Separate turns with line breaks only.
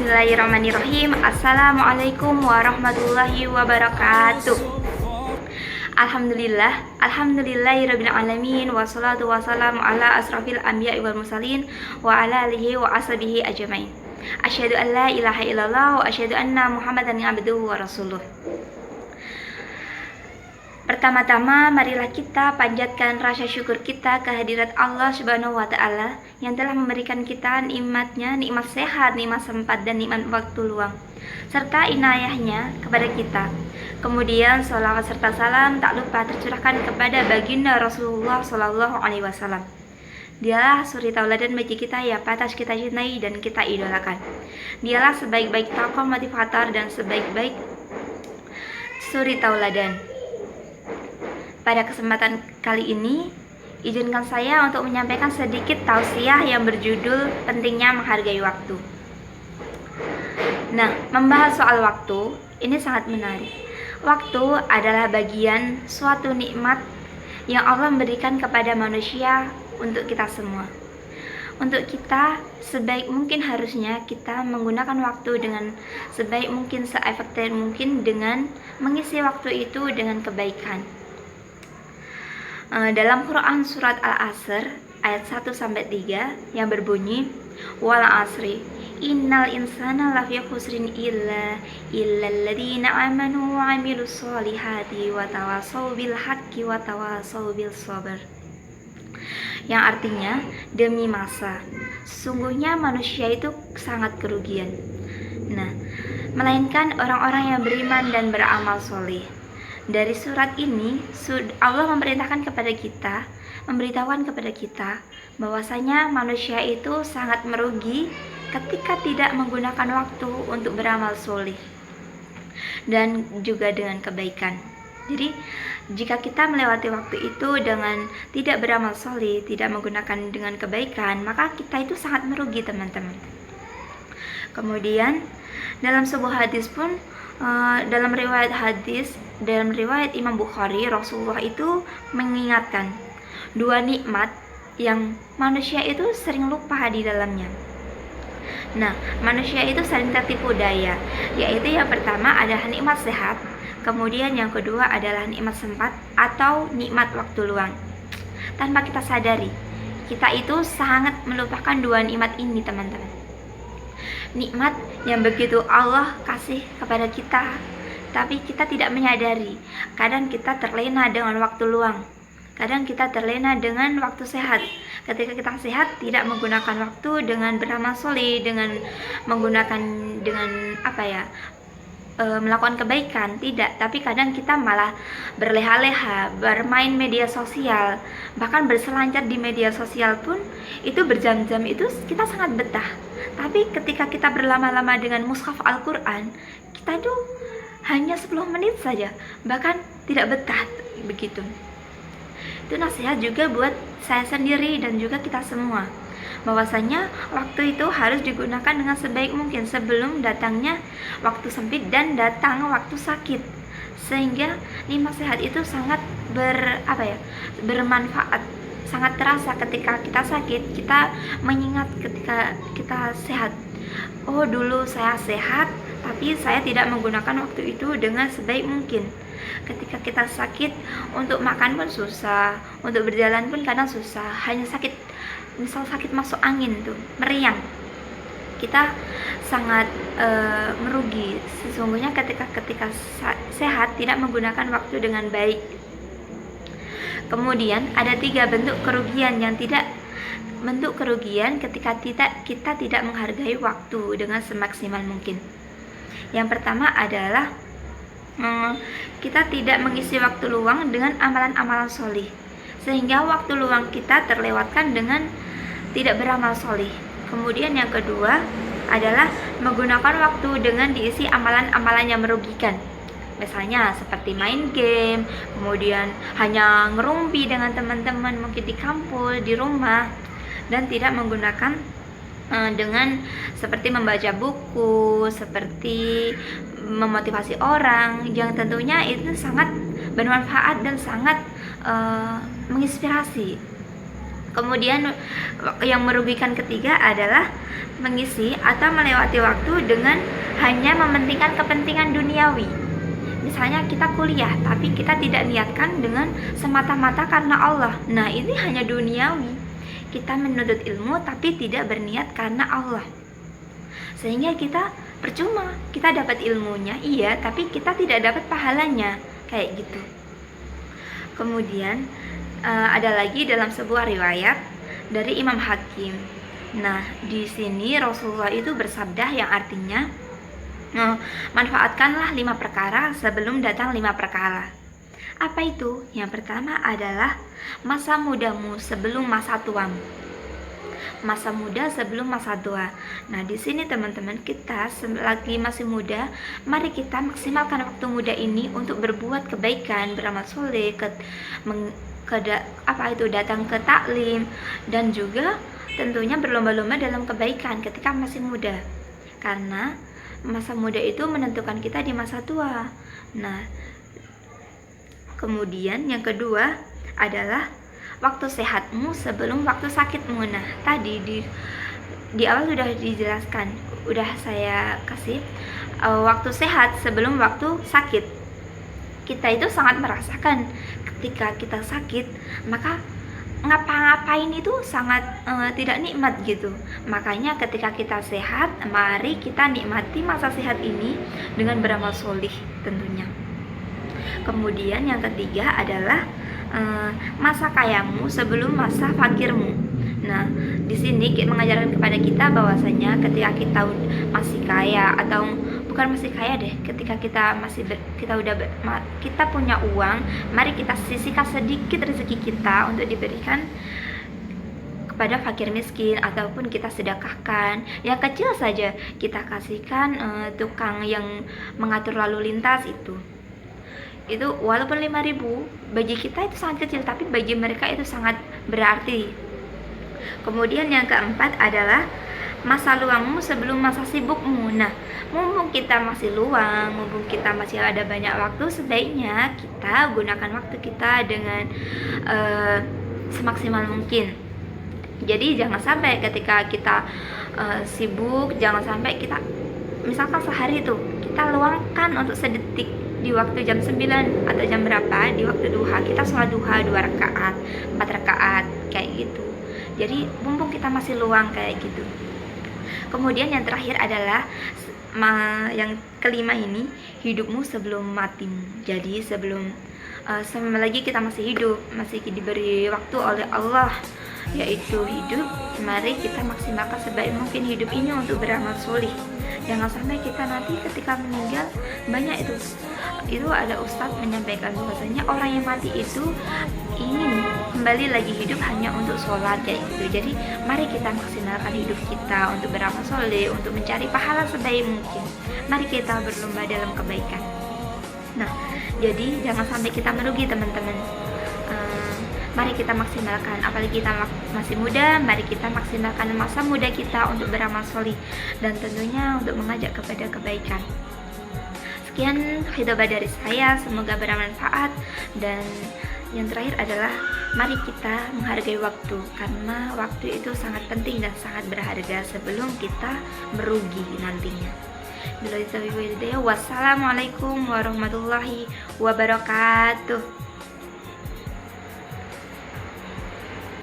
Bismillahirrahmanirrahim. Assalamualaikum warahmatullahi wabarakatuh. Alhamdulillahirabbil alamin, wassalatu wassalamu ala asrafil anbiya'i wal mursalin wa ala alihi wa ashabihi ajmain. Asyhadu an la ilaha illallah wa asyhadu anna Muhammadan abduhu wa rasuluh. Pertama-tama, marilah kita panjatkan rasa syukur kita kehadirat Allah Subhanahu wa Ta'ala yang telah memberikan kita nikmatnya, nikmat sehat, nikmat sempat, dan nikmat waktu luang, serta inayahnya kepada kita. Kemudian sholawat serta salam tak lupa tercurahkan kepada baginda Rasulullah Shallallahu Alaihi Wasallam. Dialah suri tauladan bagi kita yang pantas kita cintai dan kita idolakan. Dialah sebaik-baik tokoh motivator dan sebaik-baik suri tauladan. Pada kesempatan kali ini, izinkan saya untuk menyampaikan sedikit tausiah yang berjudul pentingnya menghargai waktu. Nah, membahas soal waktu ini sangat menarik. Waktu adalah bagian suatu nikmat yang Allah berikan kepada manusia untuk kita semua. Untuk kita, sebaik mungkin harusnya kita menggunakan waktu dengan sebaik mungkin, seefektif mungkin dengan mengisi waktu itu dengan kebaikan. Dalam Quran surat Al-Asr ayat 1-3 yang berbunyi, wal asri innal insana lafi khusrin illa alladziina amanu wa 'amilus sholihati wa tawassaw bil haqqi wa tawassaw bil sabr. Yang artinya, demi masa, sesungguhnya manusia itu sangat kerugian. Nah, melainkan orang-orang yang beriman dan beramal soleh. Dari surat ini, Allah memberitahukan kepada kita bahwasanya manusia itu sangat merugi ketika tidak menggunakan waktu untuk beramal soleh dan juga dengan kebaikan. Jadi, jika kita melewati waktu itu dengan tidak beramal soleh, tidak menggunakan dengan kebaikan, maka kita itu sangat merugi, teman-teman. Kemudian, dalam sebuah hadis pun, dalam riwayat Imam Bukhari, Rasulullah itu mengingatkan dua nikmat yang manusia itu sering lupa di dalamnya. Nah, manusia itu sering tertipu daya, yaitu yang pertama adalah nikmat sehat, kemudian yang kedua adalah nikmat sempat atau nikmat waktu luang. Tanpa kita sadari, kita itu sangat melupakan dua nikmat ini, teman-teman. Nikmat yang begitu Allah kasih kepada kita, tapi kita tidak menyadari. Kadang kita terlena dengan waktu luang, kadang kita terlena dengan waktu sehat. Ketika kita sehat, tidak menggunakan waktu dengan beramal soleh, dengan menggunakan melakukan kebaikan, tidak. Tapi kadang kita malah berleha-leha, bermain media sosial, bahkan berselancar di media sosial pun itu berjam-jam, itu kita sangat betah. Tapi ketika kita berlama-lama dengan mushaf Al-Quran, kita itu hanya 10 menit saja, bahkan tidak betah begitu. Itu nasihat juga buat saya sendiri dan juga kita semua, bahwasanya waktu itu harus digunakan dengan sebaik mungkin sebelum datangnya waktu sempit dan datang waktu sakit, sehingga nikmat sehat itu sangat bermanfaat, sangat terasa ketika kita sakit. Kita mengingat ketika kita sehat, oh dulu saya sehat tapi saya tidak menggunakan waktu itu dengan sebaik mungkin. Ketika kita sakit, untuk makan pun susah, untuk berjalan pun kadang susah, hanya sakit, misal sakit masuk angin tuh, meriang, kita sangat merugi sesungguhnya ketika sehat tidak menggunakan waktu dengan baik. Kemudian ada 3 bentuk kerugian ketika kita tidak menghargai waktu dengan semaksimal mungkin. Yang pertama adalah kita tidak mengisi waktu luang dengan amalan-amalan soleh, sehingga waktu luang kita terlewatkan dengan tidak beramal soleh. Kemudian yang kedua adalah menggunakan waktu dengan diisi amalan-amalan yang merugikan, misalnya seperti main game, kemudian hanya ngerumpi dengan teman-teman mungkin di kampus, di rumah, dan tidak menggunakan dengan seperti membaca buku, seperti memotivasi orang yang tentunya itu sangat bermanfaat dan sangat menginspirasi. Kemudian yang merugikan ketiga adalah mengisi atau melewati waktu dengan hanya mementingkan kepentingan duniawi. Misalnya kita kuliah tapi kita tidak niatkan dengan semata-mata karena Allah. Nah, ini hanya duniawi. Kita menuntut ilmu tapi tidak berniat karena Allah. Sehingga kita percuma. Kita dapat ilmunya, iya, tapi kita tidak dapat pahalanya. Kayak gitu. Kemudian ada lagi dalam sebuah riwayat dari Imam Hakim. Nah, di sini Rasulullah itu bersabda yang artinya, manfaatkanlah 5 perkara sebelum datang 5 perkara. Apa itu? Yang pertama adalah masa mudamu sebelum masa tuamu. Masa muda sebelum masa tua. Nah, di sini teman-teman, kita selagi masih muda, mari kita maksimalkan waktu muda ini untuk berbuat kebaikan, beramal soleh, datang ke taklim, dan juga tentunya berlomba-lomba dalam kebaikan ketika masih muda. Karena masa muda itu menentukan kita di masa tua. Nah, kemudian yang kedua adalah waktu sehatmu sebelum waktu sakitmu. Nah, tadi di awal sudah dijelaskan, udah saya kasih waktu sehat sebelum waktu sakit. Kita itu sangat merasakan ketika kita sakit, maka ngapa-ngapain itu sangat tidak nikmat gitu. Makanya ketika kita sehat, mari kita nikmati masa sehat ini dengan beramal solih tentunya. Kemudian yang ketiga adalah masa kayamu sebelum masa fakirmu. Nah, di sini mengajarkan kepada kita bahwasanya ketika kita masih kaya, atau bukan masih kaya deh, ketika kita kita punya uang, mari kita sisihkan sedikit rezeki kita untuk diberikan kepada fakir miskin, ataupun kita sedekahkan. Yang kecil saja kita kasihkan tukang yang mengatur lalu lintas itu walaupun 5.000 bagi kita itu sangat kecil, tapi bagi mereka itu sangat berarti. Kemudian yang keempat adalah masa luangmu sebelum masa sibukmu. Nah, mumpung kita masih luang, mumpung kita masih ada banyak waktu, sebaiknya kita gunakan waktu kita dengan semaksimal mungkin. Jadi jangan sampai ketika kita sibuk, jangan sampai kita misalkan sehari itu kita luangkan untuk sedetik di waktu jam 9 atau jam berapa, di waktu duha kita sholat duha 2 rakaat, 4 rakaat kayak gitu. Jadi mumpung kita masih luang kayak gitu. Kemudian yang terakhir adalah yang kelima ini, hidupmu sebelum matimu. Jadi selagi kita masih hidup, masih diberi waktu oleh Allah yaitu hidup, mari kita maksimalkan sebaik mungkin hidup ini untuk beramal solih. Jangan sampai kita nanti ketika meninggal, banyak itu ada ustadz menyampaikan bahwasanya orang yang mati itu ingin kembali lagi hidup hanya untuk sholat kayak gitu. Jadi mari kita maksimalkan hidup kita untuk beramal soleh, untuk mencari pahala sebaik mungkin. Mari kita berlomba dalam kebaikan. Nah, jadi jangan sampai kita merugi teman-teman. Mari kita maksimalkan, apalagi kita masih muda, mari kita maksimalkan masa muda kita untuk beramal solih dan tentunya untuk mengajak kepada kebaikan. Sekian khidbah dari saya, semoga bermanfaat. Dan yang terakhir adalah mari kita menghargai waktu, karena waktu itu sangat penting dan sangat berharga sebelum kita merugi nantinya. Wassalamualaikum warahmatullahi wabarakatuh.